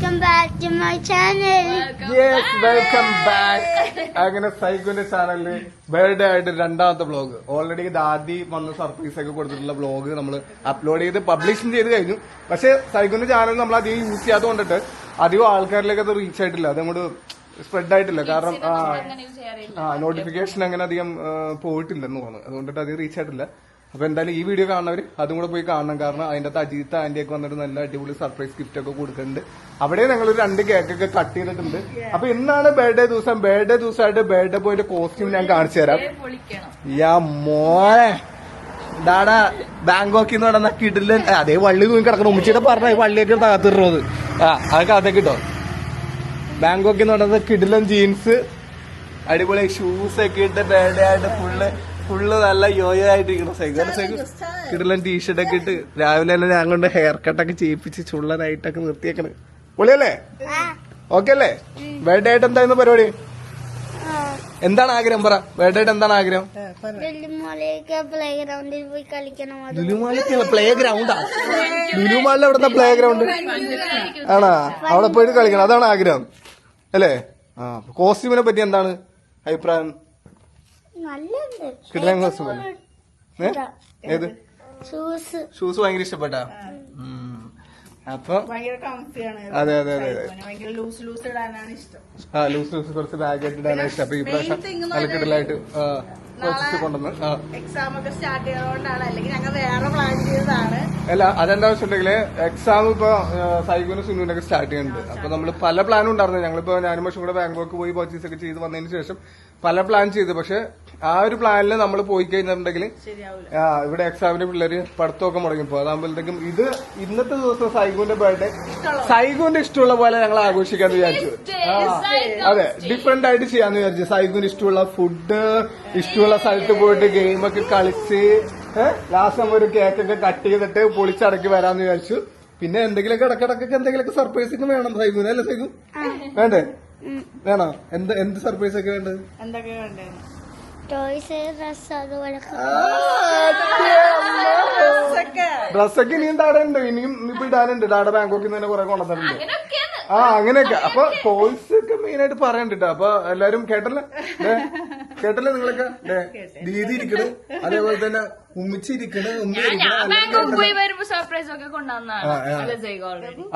welcome back to my channel. Yes, welcome back. അങ്ങനെ സൈഗുന്റെ ചാനലില് birthday ആയിട്ട് രണ്ടാമത്തെ വ്ളോഗ് ഓൾറെഡി ദാദി വന്ന് സർപ്രൈസ് ഒക്കെ കൊടുത്തിട്ടുള്ള വ്ളോഗ് നമ്മൾ അപ്ലോഡ് ചെയ്ത് പബ്ലിഷ് ചെയ്ത് കഴിഞ്ഞു. പക്ഷെ സൈഗുന്റെ ചാനൽ നമ്മൾ അധികം യൂസ് ചെയ്യാത്തത് കൊണ്ടിട്ട് അധികം ആൾക്കാരിലേക്ക് അത് റീച്ച് ആയിട്ടില്ല, അതങ്ങോട്ട് സ്പ്രെഡ് ആയിട്ടില്ല. കാരണം നോട്ടിഫിക്കേഷൻ അങ്ങനെ അധികം പോയിട്ടില്ലെന്ന് തോന്നുന്നു, അതുകൊണ്ടിട്ട് അധികം റീച്ച് ആയിട്ടില്ല. അപ്പൊ എന്തായാലും ഈ വീഡിയോ കാണുന്നവര് അതും കൂടെ പോയി കാണണം. കാരണം അതിന്റെ അകത്ത് അജിത്ത് ആന്റിയൊക്കെ വന്നിട്ട് നല്ല അടിപൊളി സർപ്രൈസ് ഗിഫ്റ്റ് ഒക്കെ കൊടുക്കുന്നുണ്ട്. അവിടെ ഞങ്ങൾ 2 കേക്കൊക്കെ കട്ട് ചെയ്തിട്ടുണ്ട്. അപ്പൊ ഇന്നാണ് ബർത്ത്ഡേ ദിവസം. ബർത്ത്ഡേ ദിവസമായിട്ട് ബർത്ത്ഡേ ബോയുടെ കോസ്റ്റ്യൂം ഞാൻ കാണിച്ചു തരാം. മോനെ ഡാടാ ബാങ്കോക്കിൽ നിന്ന് നടന്ന കിടിലൻ അതേ വള്ളി തൂങ്ങി കിടക്കണം. ഉമ്മച്ചിയുടെ പറഞ്ഞ വള്ളിയൊക്കെ തകർത്തിടുന്നത് അതൊക്കെ അതൊക്കെ കിട്ടോ. ബാങ്കോക്കിൽ നിന്ന് നടന്ന കിടിലൻ ജീൻസ്, അടിപൊളി ഷൂസ് ഒക്കെ ഇട്ട് ബർത്ത്ഡേ ആയിട്ട് ഫുള്ള് നല്ല യോയോ ആയിട്ടിരിക്കണം. സൈക്കിൾ കിടിലൻ ടീഷർട്ട് ഒക്കെ ഇട്ട് രാവിലെ തന്നെ ഞാൻ കൊണ്ട് ഹെയർ കട്ടൊക്കെ ചെയ്യിപ്പിച്ച് ചുള്ളനായിട്ടൊക്കെ നിർത്തിയേക്കണ്. പൊളിയല്ലേ? ഓക്കെ അല്ലേ? ബർത്ത്ഡേ ആയിട്ട് എന്തായിരുന്നു പരിപാടി? എന്താണ് ആഗ്രഹം പറ? ബർത്ത്ഡേ ആയിട്ട് എന്താണ് ആഗ്രഹം? പ്ലേ ഗ്രൗണ്ടിൽ പോയി കളിക്കണം. ലുലുമാളിലേക്കുള്ള പ്ലേ ഗ്രൗണ്ടാ? ലുലുമാളിൽ എവിടുന്ന പ്ലേ ഗ്രൗണ്ട് ആണാ? അവിടെ പോയിട്ട് കളിക്കണം, അതാണ് ആഗ്രഹം അല്ലേ? കോസ്റ്റ്യൂമിനെ പറ്റി എന്താണ് അഭിപ്രായം? കിടിലൻ കോസ്റ്റ്യൂം ഏത്? ഷൂസ് ഭയങ്കര ഇഷ്ടപ്പെട്ടാ? അപ്പൊ അതെ അതെ അതെ ലൂസ് കുറച്ച് ബാഗ് ഇടാനാണ് ഇഷ്ടം. അപ്പൊ ഈ പ്രാവശ്യം നല്ല കിടലായിട്ട് കൊണ്ടുവന്ന് എക്സാം ഒക്കെ സ്റ്റാർട്ട് ചെയ്തതുകൊണ്ടാണ്, അല്ലെങ്കിൽ ഞങ്ങൾ വേറെ പ്ലാൻ ചെയ്തതാണ്. അല്ല അതെന്താ വെച്ചിട്ടുണ്ടെങ്കില് എക്സാം ഇപ്പൊ സൈഗുനും സുനുവിനൊക്കെ സ്റ്റാർട്ട് ചെയ്യുന്നുണ്ട്. അപ്പൊ നമ്മള് പല പ്ലാനും ഉണ്ടായിരുന്നു. ഞങ്ങളിപ്പോ ഞാനും പക്ഷെ കൂടെ ബാങ്കോക്ക് പോയി പർച്ചേസ് ഒക്കെ ചെയ്ത് വന്നതിന് ശേഷം പല പ്ലാൻ ചെയ്തു. പക്ഷെ ആ ഒരു പ്ലാനിൽ നമ്മൾ പോയി കഴിഞ്ഞിട്ടുണ്ടെങ്കിൽ ഇവിടെ എക്സാമിന്റെ പിള്ളേര് പഠിത്തമൊക്കെ മുടങ്ങിപ്പോ അതാകുമ്പോഴത്തേക്കും ഇത് ഇന്നത്തെ ദിവസം സൈഗുന്റെ ബർത്ത്ഡേ സൈഗുന്റെ ഇഷ്ടമുള്ള പോലെ ഞങ്ങൾ ആഘോഷിക്കാന്ന് വിചാരിച്ചു. അതെ, ഡിഫറെന്റ് ആയിട്ട് ചെയ്യാന്ന് വിചാരിച്ചു. സൈഗുന് ഇഷ്ടമുള്ള ഫുഡ്, ഇഷ്ടമുള്ള സ്ഥലത്ത് പോയിട്ട് ഗെയിമൊക്കെ കളിച്ച് ലാസ്റ്റ് നമ്മൾ ഒരു കേക്കൊക്കെ കട്ട് ചെയ്തിട്ട് പൊളിച്ചടക്കി വരാന്ന് വിചാരിച്ചു. പിന്നെ എന്തെങ്കിലുമൊക്കെ ഇടക്കിടക്കൊക്കെ എന്തെങ്കിലുമൊക്കെ സർപ്രൈസ് ഒക്കെ വേണം സൈഗുന്, അല്ലേ സൈഗു? വേണ്ടേ? വേണോ? എന്ത് സർപ്രൈസ് ഒക്കെ വേണ്ടത്? ഡ്രസ്സൊക്കെ ഇനിയും താടുണ്ട്, ഇനിയും ഇപ്പൊ ഇടാനുണ്ട്. ഡാഡ ബാങ്കോക്കിൽ നിന്ന് തന്നെ കുറെ കൊണ്ടുവന്നിട്ടുണ്ട്. അങ്ങനെയൊക്കെ. അപ്പൊ ടോയ്സ് ഒക്കെ മെയിൻ ആയിട്ട് പറയണ്ടിട്ടോ. അപ്പൊ എല്ലാരും കേട്ടല്ലേ നിങ്ങളൊക്കെ? ദീദി ഇരിക്കണ്, അതേപോലെ തന്നെ ഉമ്മിച്ചിരിക്കണ്,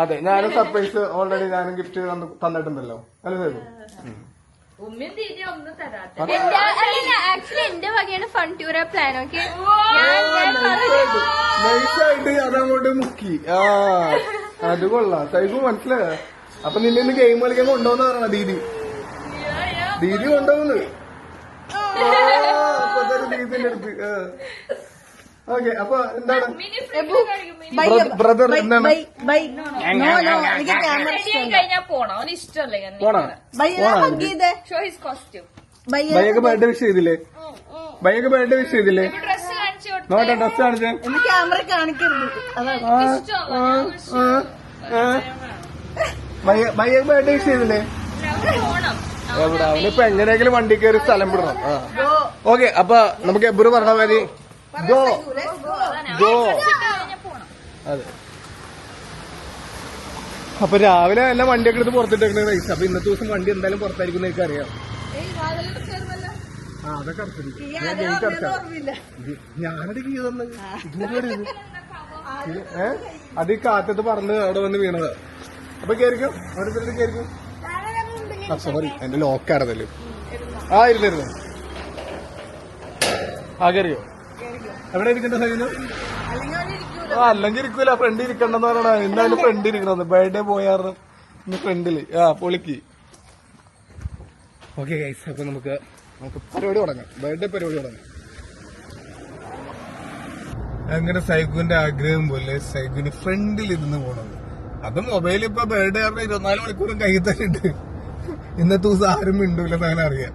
അതെ ഞാനും സർപ്രൈസ് ഓൾറെഡി ഞാനും ഗിഫ്റ്റ് തന്നിട്ടുണ്ടല്ലോ, അല്ലേ സൈബു? എന്റെ വകയാണ് ഫൺ ടൂർ പ്ലാൻ. ഓക്കെ, നൈസായിട്ട് അതങ്ങോട്ട് മുക്കി. അത് കൊള്ളാം സൈബു, മനസ്സിലായോ? അപ്പൊ നിന്നെ ഇന്ന് ഗെയിം കളിക്കാൻ കൊണ്ടുപോകുന്ന പറയണ ദീദി കൊണ്ടുപോകുന്നത്. ദീദിന്റെ അടുത്ത് ഓക്കെ. അപ്പൊ എന്താണ് ബ്രദർ എന്താണ് ബയ്യൊക്കെ ബർത്ത്ഡേ വിഷ് ചെയ്തില്ലേ? ബയ്യൊക്കെ ബർത്ത്ഡേ വിഷ് ചെയ്തില്ലേ? നോട്ടെ ഡ്രസ് കാണിച്ചേ. ക്യാമറ കാണിക്കരുത്. ബയ്യൊക്കെ ബർത്ത്ഡേ വിഷ് ചെയ്തില്ലേ? എവിടെ? അവനിപ്പോ എങ്ങനെയെങ്കിലും വണ്ടി കയറി സ്ഥലം വിടണം. ഓക്കെ, അപ്പൊ നമുക്ക് എബുറ് പറഞ്ഞ മാതിരി ഗോ. അതെ, അപ്പൊ രാവിലെ എല്ലാം വണ്ടിയൊക്കെ എടുത്ത് പുറത്തിട്ടേക്കണ റൈസ്. അപ്പൊ ഇന്നത്തെ ദിവസം വണ്ടി എന്തായാലും പുറത്തായിരിക്കും എനിക്ക് അറിയാം. അതൊക്കെ ഞാനത് കീ തന്നത് അത് ഈ കാറ്റത്ത് പറന്ന് അവിടെ വന്ന് വീണത്. അപ്പൊ കേറിക്കും അവിടെ തന്നെ കേറിക്കും. സോറി, എന്റെ ലോക്കാടതല്ലേ. ഇരുന്നിരുന്നു. കയറിയോ? എവിടെ ഇരിക്കണ്ട സൈന്? അല്ലെങ്കിൽ ഇരിക്കൂല, ഫ്രണ്ട് ഇരിക്കണ്ടെന്ന് പറയണ. ഇന്നാലും ഫ്രണ്ട് ഇരിക്കണമെന്ന്. ബർത്ത്ഡേ പോയായിരുന്നു ഇന്ന് ഫ്രണ്ടില്. പൊളിക്ക്. ഓക്കെ ഗൈസ്, അപ്പൊ നമുക്ക് പരിപാടി തുടങ്ങാം. ബർത്ത്ഡേ പരിപാടി തുടങ്ങാം. അങ്ങനെ സൈഗുന്റെ ആഗ്രഹം പോലെ സൈഗുന് ഫ്രണ്ടിൽ ഇരുന്ന് പോണത്. അത് മൊബൈൽ ഇപ്പൊ ബർത്ത്ഡേ ആയിരുന്നു 24 മണിക്കൂറും കയ്യിൽ തന്നെ ഉണ്ട്. ഇന്നത്തെ ദിവസം ആരും മിണ്ടൂലെന്ന് അങ്ങനെ അറിയാം.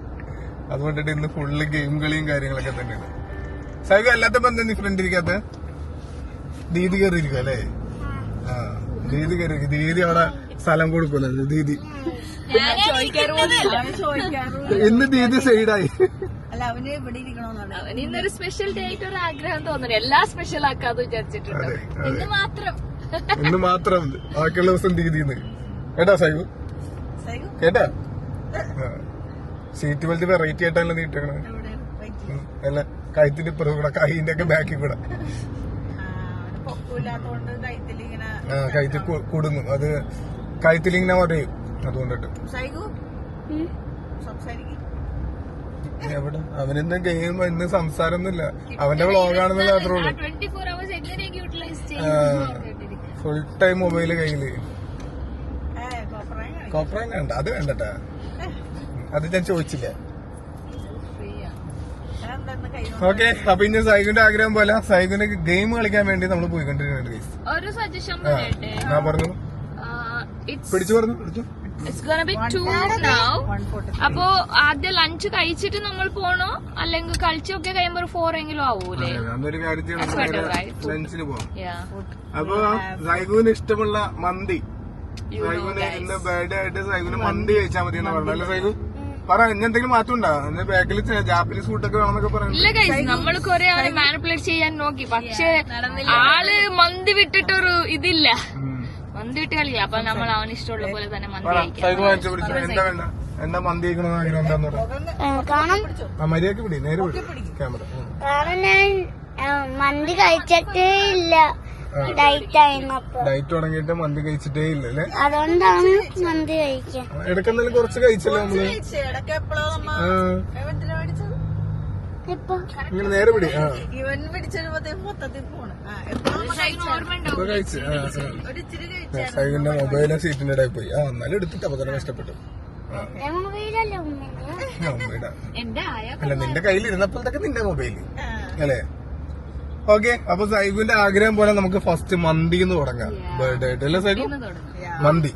അതുകൊണ്ടിട്ട് ഇന്ന് ഫുള്ള് ഗെയിം കളിയും കാര്യങ്ങളൊക്കെ തന്നെയാണ്. സൈഗു അല്ലാത്ത ബന്ധം നീ ഫ്രണ്ട് ഇരിക്കാത്ത? ദീദി കയറിയിരിക്കും അല്ലേ? ദീദി കയറി. ദീദി അവിടെ സ്ഥലം കൊടുക്കുന്നത്. ദീദി ഇന്ന് ദീദി സൈഡായി. അല്ല അവന് ഇവിടെ ഇരിക്കണമെന്നാണ്. അവന് ഇന്നൊരു സ്പെഷ്യൽ ഡേ ആയിട്ട് ഒരു ആഗ്രഹം തോന്നുന്നു. എല്ലാം സ്പെഷ്യൽ ആക്കാന്ന് വിചാരിച്ചിട്ടുണ്ട്. ഇന്ന് മാത്രം ബാക്കിയുള്ള ദിവസം ദീദിന്ന് കേട്ടാ സൈബു? സൈഗു കേട്ടാ? സീറ്റ് ബെൽറ്റ് വെറൈറ്റി ആയിട്ടല്ല നീ ഇട്ടേക്കണേ. എവിടെ വൈകി അല്ല കഴുത്തിന്റെ ഇപ്പുറത്ത് കൂടെ കൈന്റെ ഒക്കെ ബാക്കിൽ കൂടെ. പൊക്കൂലാത്തോണ്ട് കൈത്തിലിങ്ങനെ കഴുത്തിൽ കുടുങ്ങും. അത് കഴുത്തിലിങ്ങനെ പറയും. അതുകൊണ്ടിട്ട് സൈഗു സംസാരിക്കും. എവിടെ അവനെന്താ ഗെയിം ഇന്ന് സംസാരമൊന്നുമില്ല. അവന്റെ വ്ളോഗാണെന്ന് മാത്രമേ ഉള്ളൂ. 24 hours എങ്ങനെയൊക്കെ യൂട്ടിലൈസ് ചെയ്യും. ഫുൾ ടൈം മൊബൈല് കയ്യില്. കോപ്പറ കോപ്പറേറ്റ് വേണ്ട, അത് വേണ്ടട്ടാ. അത് ഞാൻ ചോദിച്ചില്ല. ഓക്കെ, അപ്പൊ ഇനി സൈഗുന്റെ ആഗ്രഹം പോലെ സൈഗുന്റെ ഗെയിം കളിക്കാൻ വേണ്ടി നമ്മൾ പോയിക്കൊണ്ടിരിക്കുന്നുണ്ട്. ഒരു സജഷൻ പറയട്ടെ. ഞാൻ പറഞ്ഞു പിടിച്ചു പറഞ്ഞു പിടിച്ചു. It's gonna be 2 now. അപ്പൊ ആദ്യം ലഞ്ച് കഴിച്ചിട്ട് നമ്മൾ പോണോ അല്ലെങ്കിൽ കളിച്ചൊക്കെ കഴിയുമ്പോ ഒരു 4 എങ്കിലും ആവൂലേ? അന്നൊരു കാര്യം ചെയ്യണം, ലഞ്ചിന് പോവാം. Yeah. അപ്പൊ സൈഗുവിന് ഇഷ്ടമുള്ള മന്തി, സൈഗുവിന് ഇന്ന് ബർത്ത്ഡേ ആയിട്ട് സൈഗുവിന് മന്തി കഴിച്ചാൽ മതി എന്ന് പറഞ്ഞല്ലേ സൈഗു? പറ, ഇനി എന്തെങ്കിലും മാറ്റം ഉണ്ടാ? ബാക്കിൽ ജാപ്പനീസ് ഫുഡൊക്കെ വേണമെന്നൊക്കെ പറഞ്ഞു. ഇല്ല ഗൈസ്, നമ്മൾ കുറെ ആളെ മാനിപ്പുലേറ്റ് ചെയ്യാൻ നോക്കി, പക്ഷെ ആള് മന്തി വിട്ടിട്ടൊരു ഇതില്ല. മന്തി വിട്ട് കളിയില്ല. അപ്പൊ നമ്മൾ അവന് ഇഷ്ടമുള്ള പോലെ തന്നെ മന്തി സൈഗു വാങ്ങിച്ചു പിടിച്ചു. എന്താ വേണ്ട? എന്താ മന്തി കഴിക്കണമെന്ന് ആഗ്രഹം എന്താന്ന് പറയാം. മര്യാദക്ക് പിടി, നേരെ പിടി ക്യാമറ. കാരണം ഞാൻ മന്തി കഴിച്ചിട്ടേ ഇല്ല. ഡയറ്റ് ആയിരുന്നപ്പോ ഡയറ്റ് തുടങ്ങിയിട്ട് മന്തി കഴിച്ചിട്ടേ ഇല്ല അല്ലേ? അതുകൊണ്ടാണ് മന്തി കഴിക്കാൻ. ഇടക്കെന്തായാലും കുറച്ച് കഴിച്ചല്ലോ നമ്മള്. ഇപ്പൊ ഇങ്ങനെ നേരെ പിടി. ഇവൻ പിടിച്ചൊരു മൊത്തത്തിൽ പോണ് ഇപ്പൊ കഴിച്ച് ഒരിച്ചിരി കഴിച്ച സൈഗിന്റെ മൊബൈലും സീറ്റിന്റെ ഇടയിൽ പോയി. എന്നാലും എടുത്തിട്ട് അപ്പൊ തന്നെ കഷ്ടപ്പെട്ടു. മൊബൈലല്ലേ മൊബൈലാ എന്റെ ആയ അല്ല, നിന്റെ കയ്യിൽ ഇരുന്നപ്പോഴത്തേക്ക് നിന്റെ മൊബൈല് അല്ലേ? ഓക്കെ, അപ്പൊ സൈഗുവിന്റെ ആഗ്രഹം പോലെ നമുക്ക് ഫസ്റ്റ് മന്തി എന്ന് തുടങ്ങാം. ബർത്ത്ഡേ ആയിട്ട് അല്ലേ സൈഗു? മന്തി,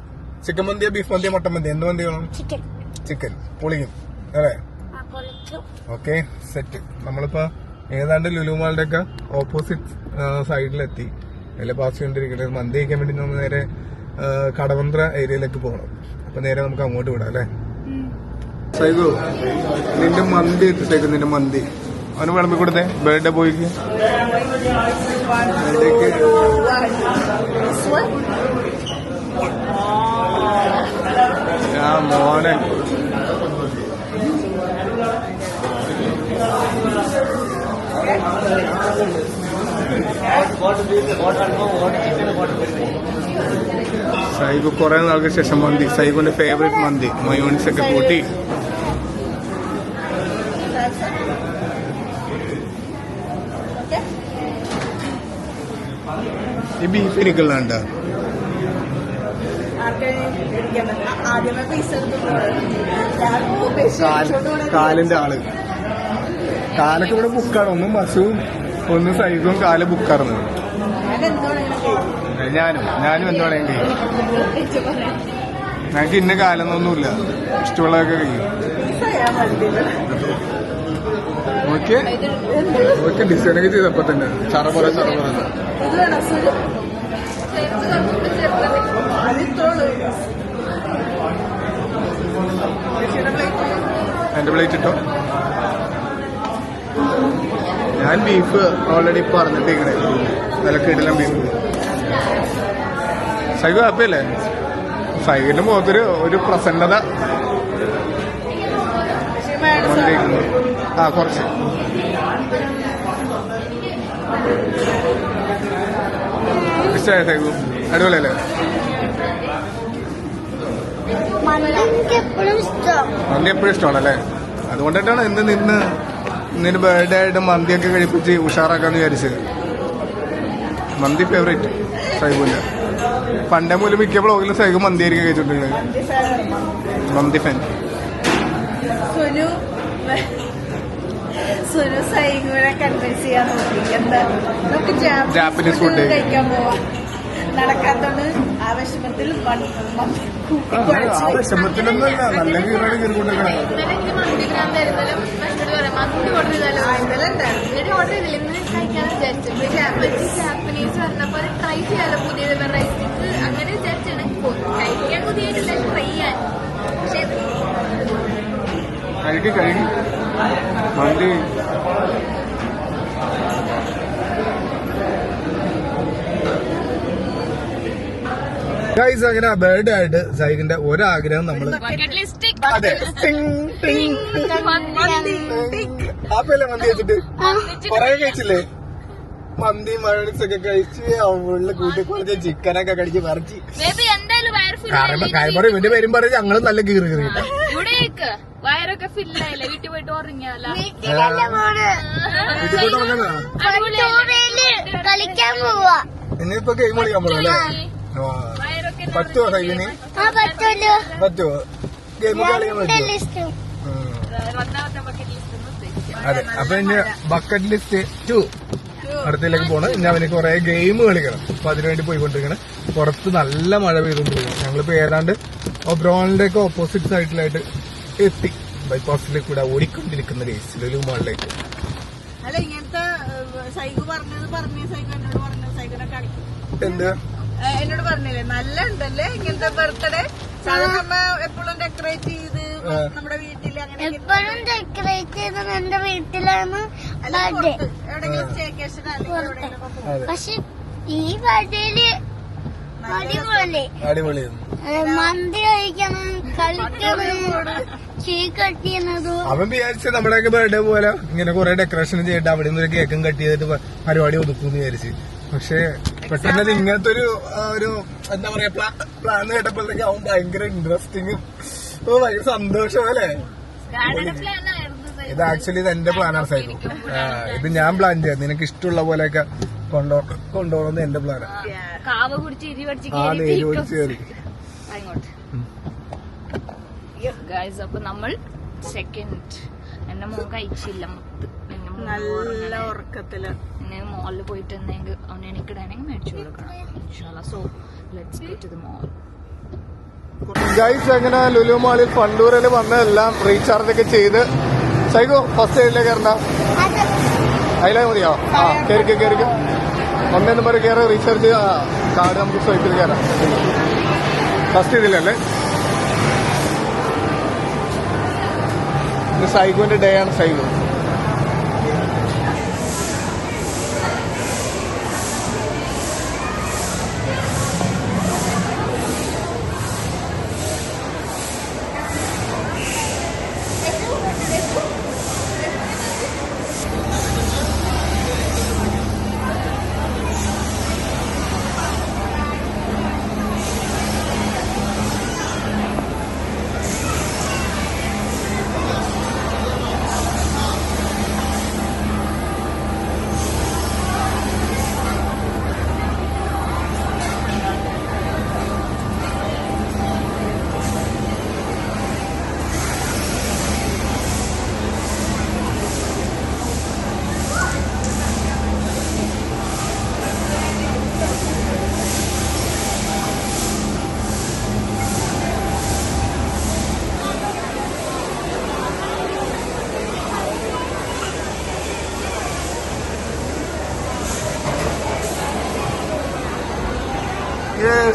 ചിക്കൻ മന്തിയോ ബീഫ് മന്തിയോ മട്ടൻ മന്തിയോ? എന്ത് മന്തി വേണം? ചിക്കൻ. ചിക്കൻ പൊളിക്കും അല്ലേ? Okay, set. നമ്മളിപ്പോ ഏതാണ്ട് ലുലുമാളുടെ ഒക്കെ ഓപ്പോസിറ്റ് സൈഡിലെത്തി. അതിലെ പാസ് ചെയ്തോണ്ടിരിക്കുന്നത് മന്തി കഴിക്കാൻ വേണ്ടി നമ്മൾ നേരെ കടവന്ത്ര ഏരിയയിലേക്ക് പോകണം. അപ്പൊ നേരെ നമുക്ക് അങ്ങോട്ട് വിടാം അല്ലേ? സൈഗു, നിന്റെ മന്തി എത്തിട്ടേക്ക്. നിന്റെ മന്തി അവന് വിളമ്പി കൊടുത്തേ ബർത്ത്ഡേ ബോയ്ക്ക്. മോനെ സൈഗു കുറെ നാൾക്ക് ശേഷം മന്തി. സൈഗുന്റെ ഫേവറേറ്റ് മന്തി, മയോണീസ് ഒക്കെ കൂട്ടി. ഈ ബീഫ് എനിക്കുള്ളണ്ട ആദ്യമേ പൈസ കാലിന്റെ ആള്. കാലൊക്കെ ഇവിടെ ബുക്കാണ്. ഒന്നും ബസ്സും ഒന്നും സൈഗും കാല് ബുക്കാർന്ന്. ഞാനും എന്ത് വേണമെങ്കിൽ ഞങ്ങൾക്ക് ഇന്ന കാലൊന്നൊന്നുമില്ല. ഇഷ്ടമുള്ളതൊക്കെ കഴിയും. ഓക്കെ ഡിസൈനൊക്കെ ചെയ്തപ്പോ തന്നെ ചറപറ. എന്റെ പ്ലേറ്റ് ഇട്ടോ. ഞാൻ ബീഫ് ഓൾറെഡി പറഞ്ഞിട്ടിങ്ങനെ വിലക്കിടലും ബീഫ്. സൈഗു ഹാപ്പിയല്ലേ? സൈഗിന്റെ മുഖത്തൊരു ഒരു പ്രസന്നത. കുറച്ച് ഇഷ്ടമായ സൈഗു? അടിപൊളിയല്ലേ? മന്തി എപ്പോഴും ഇഷ്ടമാണല്ലേ? അതുകൊണ്ടിട്ടാണ് ഇന്നിന് ബർത്ത്ഡേ ആയിട്ട് മന്തിയൊക്കെ കഴിപ്പിച്ച് ഉഷാറാക്കാന്ന് വിചാരിച്ചത്. മന്തി ഫേവറേറ്റ് സൈഗുവിന്റെ. പണ്ടേ മൂലം മിക്ക ബ്ലോഗിലും സൈഗു മന്തി ആയിരിക്കും കഴിച്ചിട്ടുള്ളത്. മന്തി ഫാൻ. സുനു സൈഗുവിനെ കൺവിൻസ് ചെയ്യാൻ നോക്കി. എന്താ നമുക്ക് ജാപ്പനീസ് ഫുഡ് കഴിക്കാൻ പോവാം. നടക്കാത്തോണ്ട് ആവശ്യത്തിൽ വിഷമത്തിലൊന്നുമല്ല. നല്ല കീറാണ് കീറിക്കൊണ്ടിരിക്കണം. ജാപ്പനീസ് പറഞ്ഞപ്പോ ട്രൈ ചെയ്യാലോ, പുതിയ വെറൈറ്റീസ് അങ്ങനെ വിചാരിച്ചാണ്. കഴിക്കാൻ പുതിയതല്ല, ട്രൈ ചെയ്യാൻ. പക്ഷെ കഴുകി മന്തി ഗൈസ് അങ്ങനെ ബർത്ത്ഡേ ആയിട്ട് സൈക്കിന്റെ ഒരാഗ്രഹം നമ്മള് ബക്കറ്റ് ലിസ്റ്റ് അതെ ആപ്പല്ലേ മന്തി കഴിച്ചിട്ട് കൊറേ കഴിച്ചില്ലേ? മന്തി മയോണൈസ് ഒക്കെ കഴിച്ച് അവള് കൂട്ടി കുറച്ച് ചിക്കനൊക്കെ കടിച്ച് പറിച്ച് എന്തായാലും വയർ ഫുൾ കാര്യം ഇവന്റെ പേരും പറഞ്ഞ് ഞങ്ങള് നല്ല കീറി കീറി ഇവിടേക്ക് വയറൊക്കെ ഫില്ലായില്ല. വീട്ടിൽ പോയിട്ട് ഉറങ്ങിയാലോ? വീട്ടിൽ പോയിട്ട് ഉറങ്ങാ. കളിക്കാൻ പോവാ. ഇനിയിപ്പോ ഗെയിം കളിക്കാൻ പോകണം അല്ലേ? പറ്റുമോ സൈക്കിന്? പറ്റുമോ ഗെയിം കളിക്കാൻ പറ്റുമോ? അതെ അപ്പൊ ഇനി ബക്കറ്റ് ലിസ്റ്റ് 2 അടുത്തേക്ക് പോണം. ഇനി അവന് കുറെ ഗെയിം കളിക്കണം. അപ്പൊ അതിനുവേണ്ടി പോയിക്കൊണ്ടിരിക്കണം. പുറത്ത് നല്ല മഴ പെയ്തുകൊണ്ടിരിക്കണം. ഞങ്ങളിപ്പോ ഏതാണ്ട് ഒബ്രോണിന്റെ ഒക്കെ ഓപ്പോസിറ്റ് സൈഡിലായിട്ട് എത്തി. ബൈപ്പാസിലേക്ക് കൂടെ ഓടിക്കൊണ്ടിരിക്കുന്ന ലുലു മാളിലേക്ക്. അല്ല ഇങ്ങനത്തെ സൈക്കു സൈക്കു എന്നോട് പറഞ്ഞു സൈക്കിനെ കാണിക്കും. എന്ത് എന്നോട് പറഞ്ഞില്ലേ നല്ല ഉണ്ടല്ലേ ഇങ്ങനത്തെ ബർത്ത്ഡേ? സാധാരണ എപ്പോഴും ഡെക്കറേറ്റ് ചെയ്ത് നമ്മുടെ വീട്ടില് അങ്ങനെ എപ്പോഴും ഡെക്കറേറ്റ് ചെയ്ത് എന്റെ വീട്ടിലാണ് ബർത്ത്ഡേ. എവിടെയെങ്കിലും സ്റ്റേക്കേഷൻ അല്ലെങ്കിൽ എവിടെയെങ്കിലും പോകും. പക്ഷെ ഈ ബർത്ത്ഡേയില് അടിപൊളി അടിപൊളിയായിരുന്നു. മന്തി കഴിക്കണം, കളിക്കണം, കേക്ക് കട്ട് ചെയ്യുന്നതും. അവൻ വിചാരിച്ച നമ്മുടെയൊക്കെ ബർത്ത്ഡേ പോലെ ഇങ്ങനെ കുറെ ഡെക്കറേഷൻ ചെയ്തിട്ട് അവിടെ നിന്ന് ഒരു കേക്കും കട്ട് ചെയ്തിട്ട് പരിപാടി ഒതുക്കൂന്ന് വിചാരിച്ച്. പക്ഷെ പെട്ടെന്ന് ഇങ്ങനത്തെ ഒരു എന്താ പറയാ പ്ലാൻ കേട്ടപ്പോഴത്തേക്ക് അവൻ ഭയങ്കര ഇൻട്രസ്റ്റിംഗും ഭയങ്കര സന്തോഷം അല്ലേ? ഇത് ആക്ച്വലി ഇത് എന്റെ പ്ലാനാണ് സൈക്കോ. ഇത് ഞാൻ പ്ലാൻ ചെയ്യാം. നിനക്ക് ഇഷ്ടമുള്ള പോലെയൊക്കെ കൊണ്ടുപോകണമെന്ന് എന്റെ പ്ലാനാണ്. കയറി ഗൈസ് അപ്പൊ നമ്മൾ സെക്കൻഡ് എന്റെ മോൻ കഴിച്ചില്ല നല്ല ഉറക്കത്തില് മോളിൽ പോയിട്ട് എന്തെങ്കിൽ അവൻ എനിക്കിടാനെങ്കിൽ മേടിച്ചു കൊടുക്കണം. So let's go to the mall. Guys അങ്ങനെ ലുലു മാളിൽ ഫണ്ടൂരിൽ വന്നതെല്ലാം റീചാർജ് ഒക്കെ ചെയ്ത് സൈക്കോ ഫസ്റ്റ് സൈഡിലേക്ക് കയറണ്ട. അതിലേ മതിയോ? ആ കയറിക്കോ. ഒന്നേ നമ്പർ കയറി റീചാർജ് കാർഡ് നമുക്ക് സ്വൈപ്പിൽ കയറാം. ഫസ്റ്റ് ഇതിലല്ലേ? ഇത് സൈക്കോന്റെ ഡേ ആണ്. സൈക്കോ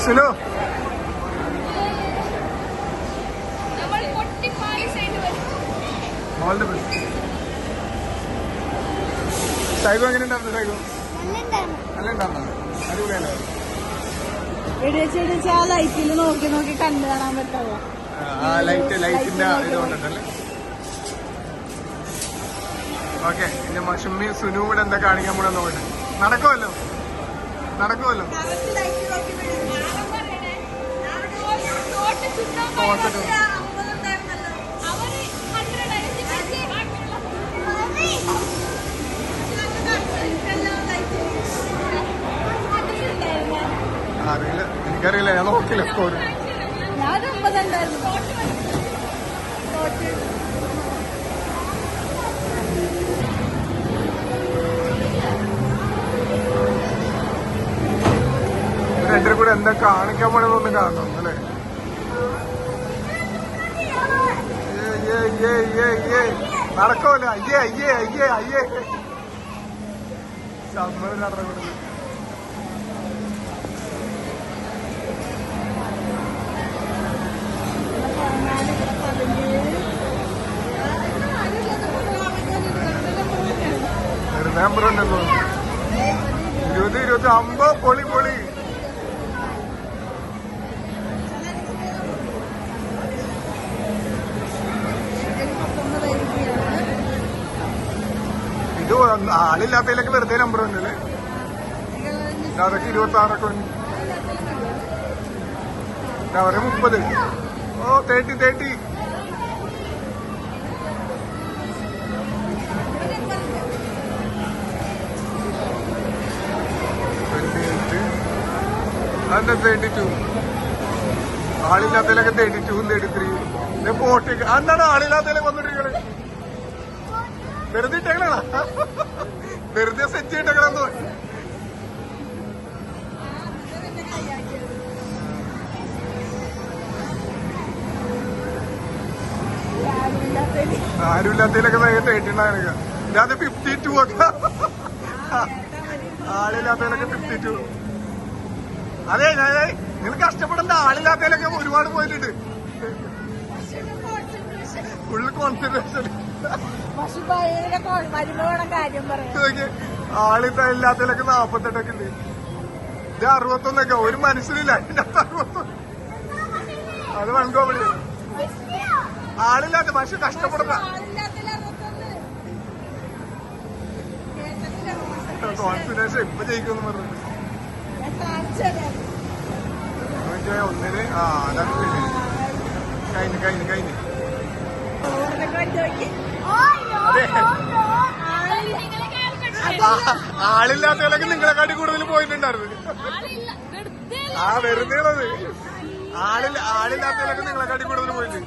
സുനു സൈക്കോ എങ്ങനെ ഉണ്ടായിരുന്നു? സൈക്കോ നല്ല ഉണ്ടായിരുന്നു. അടിപൊളിയല്ലേ? ഇടിച്ച് ആ ലൈറ്റിൽ നോക്കി നോക്കി കണ്ടു കാണാൻ പറ്റാവോ? ആ ലൈറ്റിന്റെ ഇതുകൊണ്ടല്ലേ? ഓക്കെ ഇനി മഷുമ്മി സുനു കൂടെ എന്താ കാണിക്കാൻ പോണെന്ന് നോക്കട്ടെ. നടക്കുമല്ലോ. എനിക്കറിയില്ല, ഞാൻ നോക്കില്ല സ്കോർ. ഞാൻ 50 ഉണ്ടായിരുന്നു. രണ്ടിനും കൂടെ എന്താ കാണിക്കാൻ പോണെന്നൊന്ന് കാണണം അല്ലേ? നടക്കുമല്ലോ. അയ്യേ സമ്മതം നടന്നു. നമ്പർ ഉണ്ടല്ലോ 20 50 പൊളി ആളില്ലാത്തതിലൊക്കെ വെറുതെ നമ്പർ ഉണ്ടല്ലേ. അതൊക്കെ 26 ഉണ്ട്. അവരെ 30. ഓ 30. 28. അതെന്താ 32? ആളില്ലാത്തതിലൊക്കെ 32, 33. 40. എന്താണ് ആളില്ലാത്തതിലൊക്കെ വന്നിട്ടിരിക്കണേ? വെറുതെ ഇട്ടേക്കണ, വെറുതെ സെറ്റ് ചെയ്തിട്ടേക്കണെന്ന് തോന്നി. ആരുമില്ലാത്തതിലൊക്കെ 30 ഇല്ലാതെ 52 ഒക്കെ. ആളില്ലാത്തതിലൊക്കെ 52. അതെ നിങ്ങൾ കഷ്ടപ്പെടേണ്ട. ആളില്ലാത്തതിലൊക്കെ ഒരുപാട് പോയിട്ടുണ്ട്. Full concentration. ആളില്ലാത്തതിലൊക്കെ 48 ഉണ്ട്. ഇത് 61 ഒരു മനസ്സിലില്ല. അതിന്റെ 61 അത് വൺകോമഡി. ആളില്ലാത്ത പക്ഷെ കഷ്ടപ്പെടുന്ന കോൺഫിഡൻസ് ഇപ്പൊ ജയിക്കുമെന്ന് പറഞ്ഞു. ഒന്നിന് അതൊക്കെ കഴിഞ്ഞു. അതെ, ആളില്ലാത്തതിലൊക്കെ നിങ്ങളെക്കാട്ടി കൂടുതൽ പോയിട്ടുണ്ടായിരുന്നു. വെറുതെ ഉള്ളത്. ആളില്ലാത്തതിലൊക്കെ നിങ്ങളെക്കാട്ടി കൂടുതൽ പോയിട്ട്.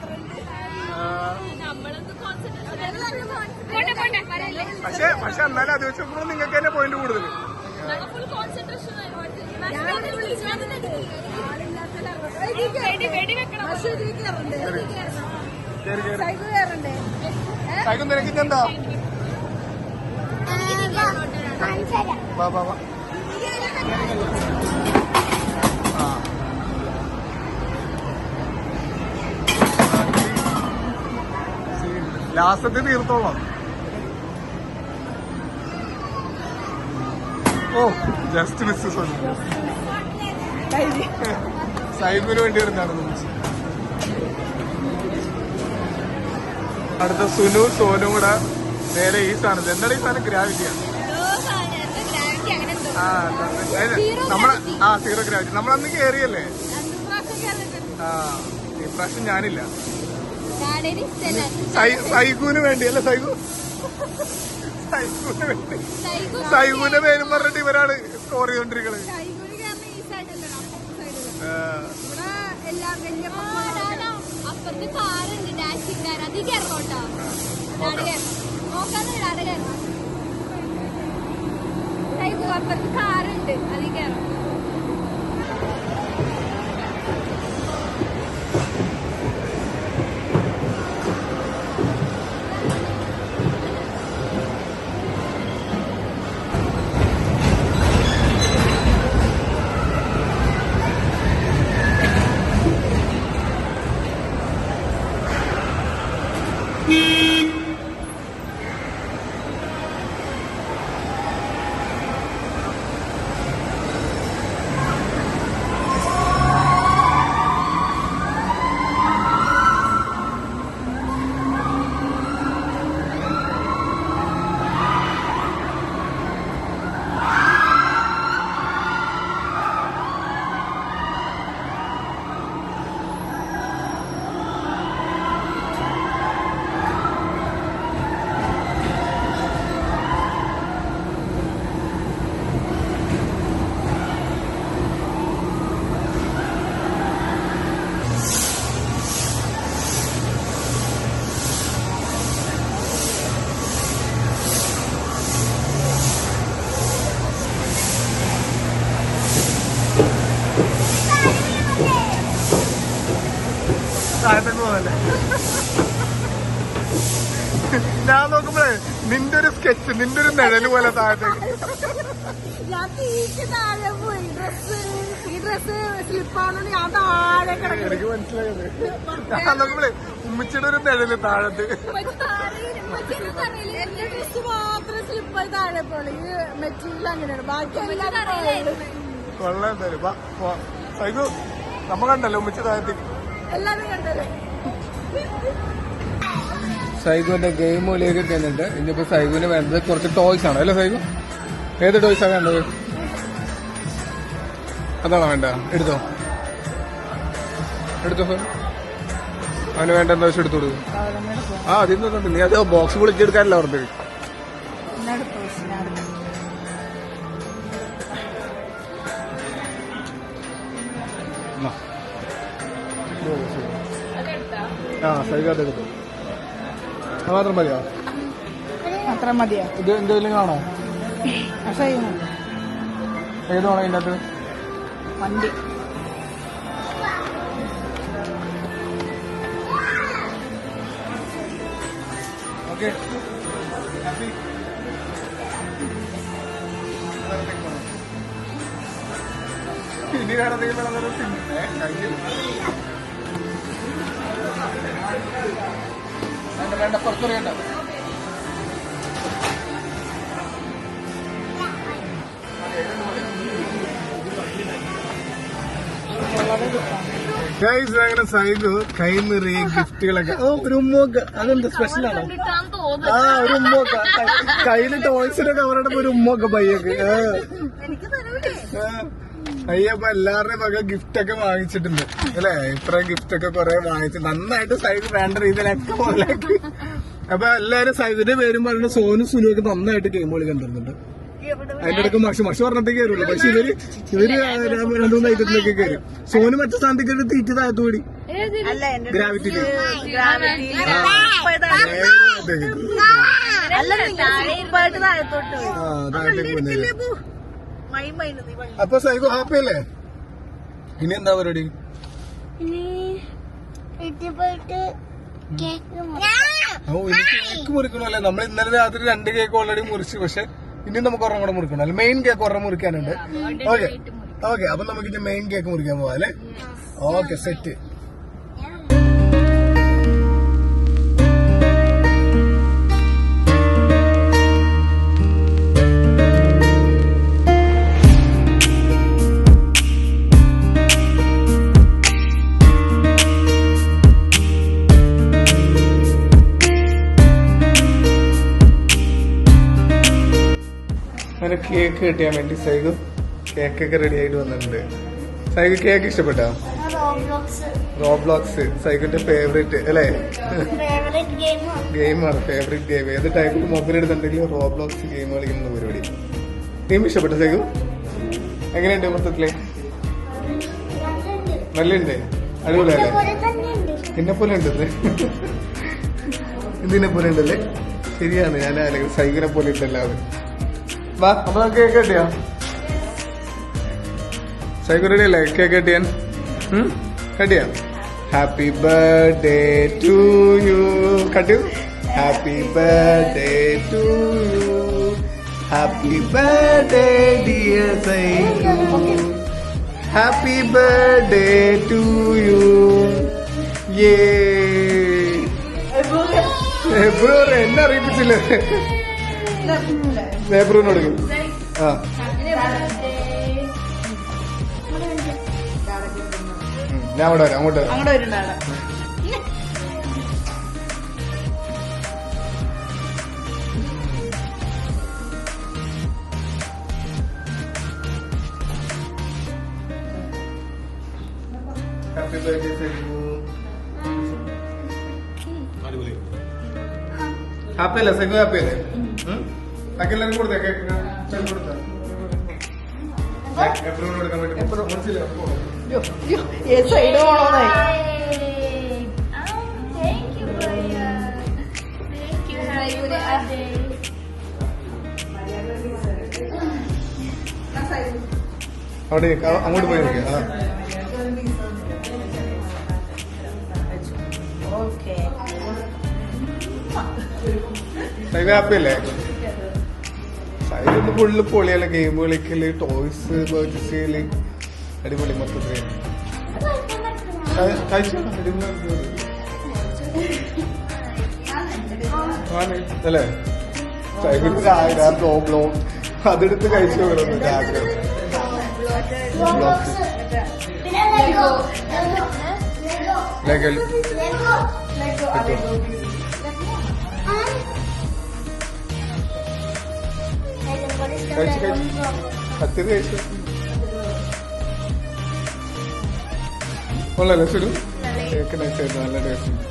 പക്ഷെ എന്നാലും അത് വെച്ചപ്പോൾ നിങ്ങൾക്ക് തന്നെ പോയിന്റ് കൂടുതൽ. സൈക്കും നിനക്ക് എന്താ? ലാസ്റ്റത്തിൽ തീർത്തോളാം. ഓ ജസ്റ്റ് മിസ്. സൈബിന് വേണ്ടി വരുന്നതാണ്. അടുത്ത സുനു സോനും കൂടെ നേരെ ഈ സാധനം. എന്താണ് ഈ സാധനം? ഗ്രാവിറ്റിയാണ്. നമ്മളെ സീറോ ഗ്രാവിറ്റി. നമ്മളന്ന് കേറിയല്ലേ? ഇപ്രാവശ്യം ഞാനില്ല. സൈഗുവിന് വേണ്ടി അല്ല, സൈഗുവിന് വേണ്ടി. സൈഗുവിന്റെ പേരും പറഞ്ഞിട്ട് ഇവരാണ് സ്കോർ ചെയ്തോണ്ടിരിക്കണത്. അപ്പുറത്ത് കാറുണ്ട്, ഡാഷിംഗ് കാർ. അത് കയറണോട്ടോ. അപ്പുറത്ത് കാറുണ്ട്, അത് കയറും. താഴത്തേക്ക് പോകല്ലേ? ഞാൻ നോക്കുമ്പോഴേ നിന്റെ ഒരു സ്കെച്ച്, നിന്റെ ഒരു നിഴല് പോലെ താഴത്തേക്ക്. ഞാൻ താഴെ പോയി. ഈ ഡ്രസ് സ്ലിപ്പാണോ ഞാൻ താഴെ കിടക്കും. എനിക്ക് മനസ്സിലായത്. ഞാൻ നോക്കുമ്പോഴേ ഉമ്മച്ചിയുടെ ഒരു നിഴല് താഴത്ത്. എന്റെ ഡ്രസ് മാത്രം സ്ലിപ്പായി താഴെ പോലെ. ഈ മെറ്റീരിയൽ അങ്ങനെയാണ്. ബാക്കി കൊള്ളാം. എന്തായാലും സൈകു നമ്മ കണ്ടല്ലോ ഉമ്മച്ചി താഴത്തേക്ക്. എല്ലാരും കണ്ടല്ലേ? സൈഗുവിന്റെ ഗെയിം കളിയൊക്കെ ചെയ്യുന്നുണ്ട്. ഇനിയിപ്പോ സൈഗുവിന് വേണ്ടത് കുറച്ച് ടോയ്സ് ആണ് അല്ലേ സൈഗു? ഏത് ടോയ്സാണ് വേണ്ടത്? അതാണോ വേണ്ട? എടുത്തോ സൈ. അവന് വേണ്ട എന്താ വെച്ചാൽ എടുത്തു കൊടുക്കും. അതിന്ന് നീ അത് ബോക്സ് പൊളിച്ചെടുക്കാനല്ല പറഞ്ഞത്. സൈഗു അതെടുത്തു. മാത്രം മതിയോ? അത്ര മതിയോ? ഇത് എന്തെങ്കിലും കാണോ? ഏത് വേണം ഇതിൻ്റെ അകത്ത്? വണ്ടി. ഓക്കെ ഇനി വേണമെങ്കിൽ വേണ്ട പുറത്തുറിയണ്ട. അങ്ങനെ സൈഗു കൈ നിറയെ ഗിഫ്റ്റുകളൊക്കെ. ഒരു ഉമ്മൊക്കെ അതെന്താ സ്പെഷ്യലാണോ? ഒരു ഉമ്മൊക്കെ കയ്യില് ടോയ്സിന്റെ കവറോടെ ഒരു ഉമ്മൊക്കെ പയ്യൊക്കെ. അയ്യപ്പ എല്ലാവരുടെയും വക ഗിഫ്റ്റ് ഒക്കെ വാങ്ങിച്ചിട്ടുണ്ട് അല്ലെ? ഇത്രയും ഗിഫ്റ്റ് ഒക്കെ കുറെ വാങ്ങിച്ചു. നന്നായിട്ട് സൈഗു വേണ്ട രീതിയിലൊക്കെ പോലാക്കി. അപ്പൊ എല്ലാരും സൈഗുന്റെ പേരും പറഞ്ഞ സോനു സുനു ഒക്കെ നന്നായിട്ട് ഗെയിം കളിക്കാൻ തരുന്നുണ്ട്. അതിന്റെ ഇടയ്ക്ക് മഷി പറഞ്ഞിട്ടേ കയറുള്ളൂ. പക്ഷെ ഇവര് 2-3 ഐറ്റത്തിലൊക്കെ കയറും. സോനു മറ്റേ സ്ഥാനത്തേക്ക് തീറ്റി താഴത്തോടി ഗ്രാവിറ്റിയില്. അപ്പൊ സൈഗു ഹാപ്പി അല്ലേ? ഇനി എന്താ പരിപാടി? കേക്ക് മുറിക്കണല്ലേ? നമ്മൾ ഇന്നലെ രാത്രി 2 കേക്ക് ഓൾറെഡി മുറിച്ചു. പക്ഷെ ഇനി നമുക്ക് ഒരെണ്ണം കൂടെ മുറിക്കണം അല്ലെ? മെയിൻ കേക്ക് ഒരെണ്ണം മുറിക്കാനുണ്ട്. ഓക്കെ അപ്പൊ നമുക്ക് ഇനി മെയിൻ കേക്ക് മുറിക്കാൻ പോവാ അല്ലെ? Okay set. അങ്ങനെ കേക്ക് കിട്ടിയാൻ വേണ്ടി സൈഗു കേക്കൊക്കെ റെഡി ആയിട്ട് വന്നിട്ടുണ്ട്. സൈഗു കേക്ക് ഇഷ്ടപ്പെട്ടോ? റോബ്ലോക്സ് സൈഗുന്റെ ഫേവറേറ്റ് അല്ലേ? ഗെയിമാണ് ഫേവറേറ്റ് ഗെയിം. ഏത് ടൈപ്പിൽ മൊബൈൽ എടുത്തിട്ടുണ്ടെങ്കിലും റോബ്ലോക്സ് ഗെയിം കളിക്കുന്ന പരിപാടി. ഗെയിം ഇഷ്ടപ്പെട്ടോ സൈഗു? എങ്ങനെയുണ്ട് മൊത്തത്തില്? നല്ലുണ്ട്. അടിപൊളിയല്ലേ? എന്നെ പോലെ ഉണ്ടല്ലേ? ഇതിനെ പോലെ ഉണ്ടല്ലേ? ശരിയാണ്. ഞാൻ അല്ലെങ്കിൽ സൈഗുനെ പോലെ ഉണ്ടല്ലാതെ. വാ അപ്പൊ നമുക്ക് കേക്ക് കട്ടിയാ? സൈഗു റെഡി അല്ലേ കേക്ക് കട്ടിയാൻ? കട്ടിയാ? Happy birthday to you. Cut. Happy birthday to you. Happy birthday dear Saigu. Happy birthday to you. ഫെബ്രുവരി എന്നെ അറിയിപ്പിച്ചില്ലേ? ഫെബ്രുവരിനോട് ആ ഞാൻ അവിടെ വരാം. അങ്ങോട്ട് ഹാപ്പി ബർത്ത്ഡേ സൈഗു. ഹാപ്പി അല്ലേ സൈഗു? ഹാപ്പി അല്ലേ? എല്ലാവരും കൊടുത്തേ കേക്ക് കൊടുത്ത എപ്പോഴും കൊടുക്കാൻ വേണ്ടി മുറിച്ചില്ല. സൈഡ് പോണോന്നേ. അവിടെ അങ്ങോട്ട് പോയി നോക്കിയാ. സൈഗു ഹാപ്പി അല്ലേ? സൈഗു ഫുള്ള് പൊളിയല്ലേ? ഗെയിം കളിക്കല്, ടോയ്സ് പർച്ചേസ് ചെയ്യല്, അടിപൊളി മൊത്തത്തില്. കഴിച്ചോ? അല്ലേ? സൈഗുക്ക് അതെടുത്ത് കഴിച്ചു നോക്കണം ആഗ്രഹം. കഴിച്ചു പത്തിരി കഴിച്ചു കൊള്ളല്ലേ സുരു കേക്ക് നൈസായിരുന്നു നല്ല ടേസ്റ്റ് ഉണ്ട്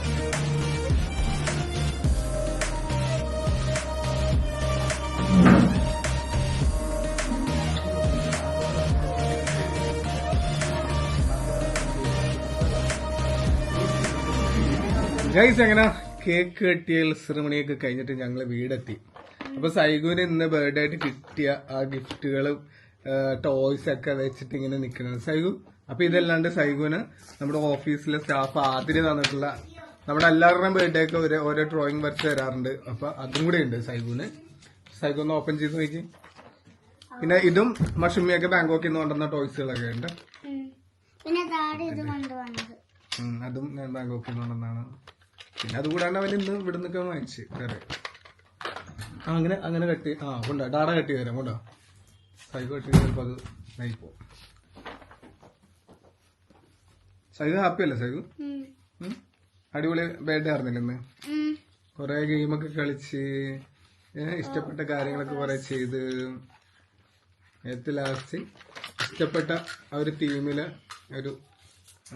ഗൈസ് അങ്ങനെ കേക്ക് കെട്ടിയ സെറിമണിയൊക്കെ കഴിഞ്ഞിട്ട് ഞങ്ങള് വീടെത്തി. അപ്പൊ സൈഗുവിന് ഇന്ന് ബർത്ത്ഡേ ആയിട്ട് കിട്ടിയ ആ ഗിഫ്റ്റുകളും ടോയ്സ് ഒക്കെ വെച്ചിട്ട് ഇങ്ങനെ നിക്കുന്നത് സൈഗു. അപ്പൊ ഇതല്ലാണ്ട് സൈഗുവിന് നമ്മുടെ ഓഫീസിലെ സ്റ്റാഫ് ആതിര് തന്നിട്ടുള്ള നമ്മുടെ എല്ലാവരുടെയും ബർത്ത്ഡേക്ക് ഓരോ ഡ്രോയിങ് വരച്ച് തരാറുണ്ട്. അപ്പൊ അതും കൂടെ ഉണ്ട് സൈഗുവിന്. സൈഗു ഒന്ന് ഓപ്പൺ ചെയ്ത് നോക്കി. പിന്നെ ഇതും മഷുമിയൊക്കെ ബാങ്കോക്കിൽ നിന്ന് കൊണ്ടുവന്ന ടോയ്സുകളൊക്കെ ഉണ്ട്. അതും ഞാൻ ബാങ്കോക്കിൽ നിന്ന് കൊണ്ടുവന്നാണ്. പിന്നെ അതുകൂടാണ്ട് അവൻ ഇന്ന് ഇവിടെ നിന്നൊക്കെ വാങ്ങിച്ച് വേറെ അങ്ങനെ കട്ടി കൊണ്ടോ ഡാഡ കട്ടി തരാം കൊണ്ടോ. സൈഗു കട്ടി ചിലപ്പോ അത് നയിപ്പോ. സൈഗു ഹാപ്പി അല്ലേ സൈഗു? അടിപൊളി ബർത്ത്ഡേ ആയിരുന്നില്ല ഇന്ന്. കൊറേ ഗെയിമൊക്കെ കളിച്ച് ഇഷ്ടപ്പെട്ട കാര്യങ്ങളൊക്കെ കുറെ ചെയ്ത് ഏറ്റവും ലാസ്റ്റ് ഇഷ്ടപ്പെട്ട ആ ഒരു തീമില് ഒരു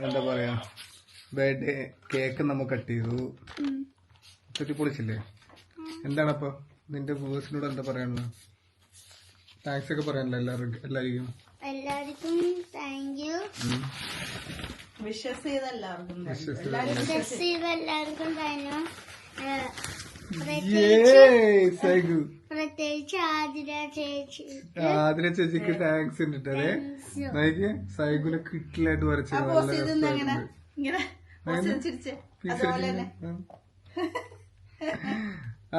എന്താ പറയാ ബർത്ത്ഡേ കേക്ക് നമ്മ കട്ട് ചെയ്തു. പൊളിച്ചില്ലേ? എന്താണപ്പോ നിന്റെ വ്യൂവേഴ്സിനോട് എന്താ പറയാനുള്ളത്? താങ്ക്സ് ഒക്കെ പറയാനല്ലോ എല്ലാവർക്കും താങ്ക് യു. വിഷസ് ചെയ്ത എല്ലാവർക്കും പ്രത്യേകിച്ച് ആതിര ചേച്ചിക്ക് താങ്ക്സ് ഉണ്ട്. അതെ നോക്കിയേ സൈഗുനെ കിട്ടിലായിട്ട് വരച്ചത്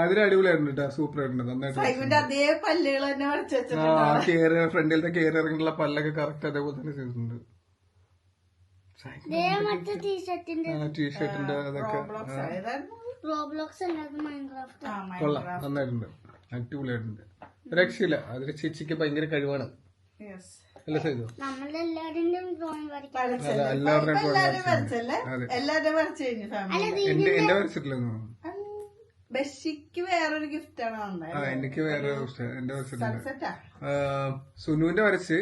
ആതിര അടിപൊളിയായിരുന്നു കേട്ടോ. സൂപ്പർ ആയിട്ടുണ്ട്. നന്നായിട്ട് അതേ പല്ലുകൾ തന്നെ ഫ്രണ്ടിലത്തെ കയറി ഇറങ്ങിയിട്ടുള്ള പല്ലൊക്കെ കറക്റ്റ് അതേപോലെ തന്നെ ചെയ്തിട്ടുണ്ട്. ടീഷർട്ടിന്റെ അതൊക്കെ കൊള്ളാം. നന്നായിട്ടുണ്ട്. അടിപൊളിയായിട്ടുണ്ട്. രക്ഷയില്ല. അതിന് ചേച്ചിക്ക് ഭയങ്കര കഴിവാണ് അല്ല സൈദു? എന്റെ വരച്ചിട്ടില്ലെന്നോ? ബഷിക്ക് വേറൊരു ഗിഫ്റ്റ് ആണ് വന്നത്. എനിക്ക് വേറെ എന്റെ വരച്ചിട്ടില്ല. സുനുവിന്റെ വരച്ച്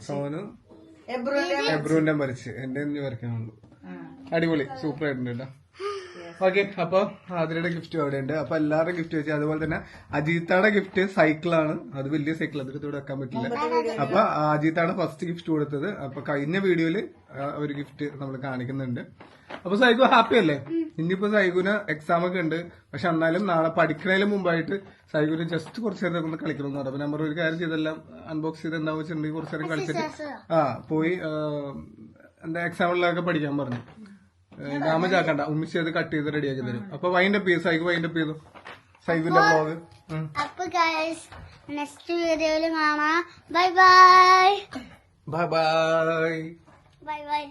സോനു എബ്രുവിന്റെ വരച്ച് എന്റെ വരയ്ക്കാനുള്ളൂ. അടിപൊളി സൂപ്പർ ആയിട്ടുണ്ട് കേട്ടോ. ഓക്കെ അപ്പൊ ആതിരയുടെ ഗിഫ്റ്റ് അവിടെ ഉണ്ട്. അപ്പൊ എല്ലാവരുടെ ഗിഫ്റ്റ് വെച്ച് അതുപോലെ തന്നെ അജീത്തയുടെ ഗിഫ്റ്റ് സൈക്കിളാണ്. അത് വലിയ സൈക്കിൾ അതിൽ ഇവിടെ വെക്കാൻ പറ്റില്ല. അപ്പൊ അജീത്താണ് ഫസ്റ്റ് ഗിഫ്റ്റ് കൊടുത്തത്. അപ്പൊ കഴിഞ്ഞ വീഡിയോയില് ഒരു ഗിഫ്റ്റ് നമ്മൾ കാണിക്കുന്നുണ്ട്. അപ്പൊ സൈഗു ഹാപ്പി അല്ലേ? ഇനിയിപ്പോ സൈഗുന് എക്സാം ഒക്കെ ഉണ്ട്. പക്ഷെ എന്നാലും നാളെ പഠിക്കുന്നതിന് മുമ്പായിട്ട് സൈഗുന് ജസ്റ്റ് കുറച്ചു നേരം ഒന്ന് കളിക്കണം എന്ന് പറഞ്ഞു. അപ്പൊ നമ്മൾ ഒരു കാര്യം ചെയ്തെല്ലാം അൺബോക്സ് ചെയ്ത് എന്താ വെച്ചിട്ടുണ്ടെങ്കിൽ കുറച്ചു നേരം കളിച്ചിട്ട് പോയി എന്താ എക്സാമിലൊക്കെ പഠിക്കാൻ പറഞ്ഞു. ഡാമേജ് ആക്കണ്ട, ഉമ്മിച്ച് ചെയ്ത് കട്ട് ചെയ്ത് റെഡിയാക്കി തരും. അപ്പൊ വൈൻഡപ്പ് ചെയ്തു സൈഗു, വൈൻഡപ്പ് ചെയ്തു സൈഗുന്റെ വ്ളോഗ്. അപ്പൊ ഗൈസ് നെക്സ്റ്റ് വീഡിയോയിൽ കാണാം. Bye bye. Bye bye. Bye bye.